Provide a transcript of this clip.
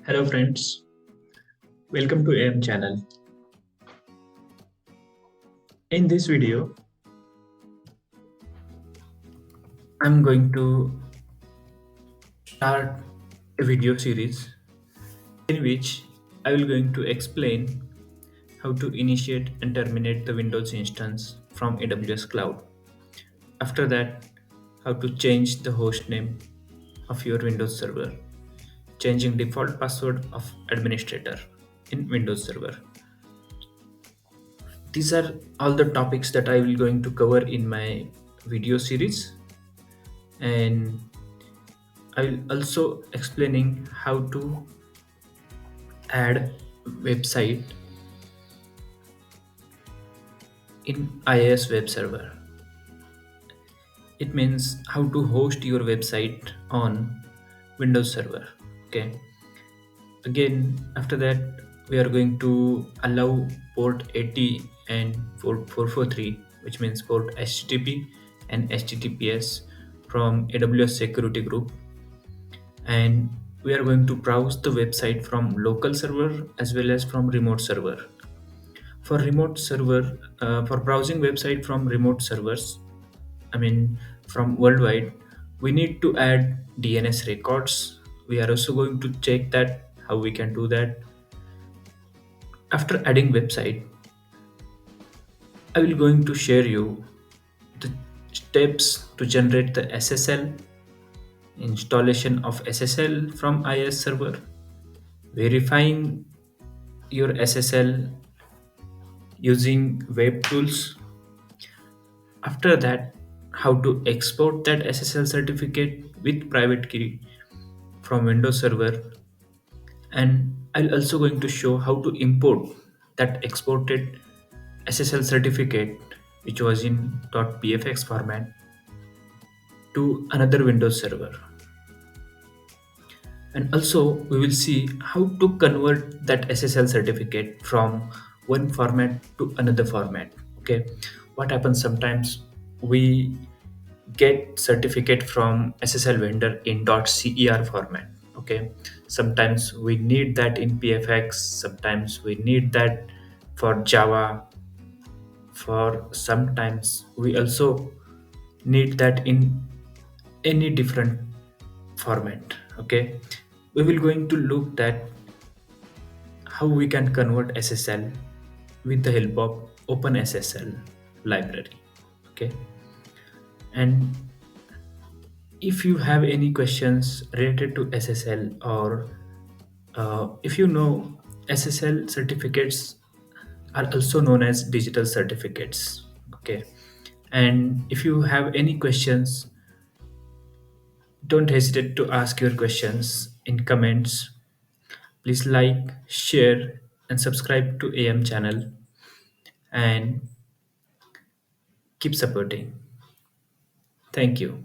Hello friends, welcome to AM channel. In this video, I'm going to start a video series in which I will going to explain how to initiate and terminate the Windows instance from AWS Cloud. After that, how to change the host name of your Windows server, changing default password of administrator in Windows server. These are all the topics that I will going to cover in my video series, and I will also explaining how to add website in IIS web server. It means how to host your website on Windows server. Okay. Again, after that, we are going to allow port 80 and port 443, which means port HTTP and HTTPS from AWS security group, and we are going to browse the website from local server as well as from remote server. For remote server, for browsing website from remote servers, I mean from worldwide, we need to add DNS records. We are also going to check that how we can do that. After adding website, I will going to share you the steps to generate the SSL, installation of SSL from IIS server, verifying your SSL using web tools. After that, how to export that SSL certificate with private key from Windows Server, and I'll also going to show how to import that exported SSL certificate which was in .pfx format to another Windows server. And also we will see how to convert that SSL certificate from one format to another format. Okay, what happens sometimes we get certificate from SSL vendor in .cer format. Okay, sometimes we need that in PFX, sometimes we need that for Java, for sometimes we also need that in any different format. Okay, we will going to look at how we can convert SSL with the help of OpenSSL library. Okay, and if you have any questions related to SSL, or if you know, SSL certificates are also known as digital certificates. Okay, and if you have any questions, don't hesitate to ask your questions in comments. Please like, share, and subscribe to AM channel, and keep supporting. Thank you.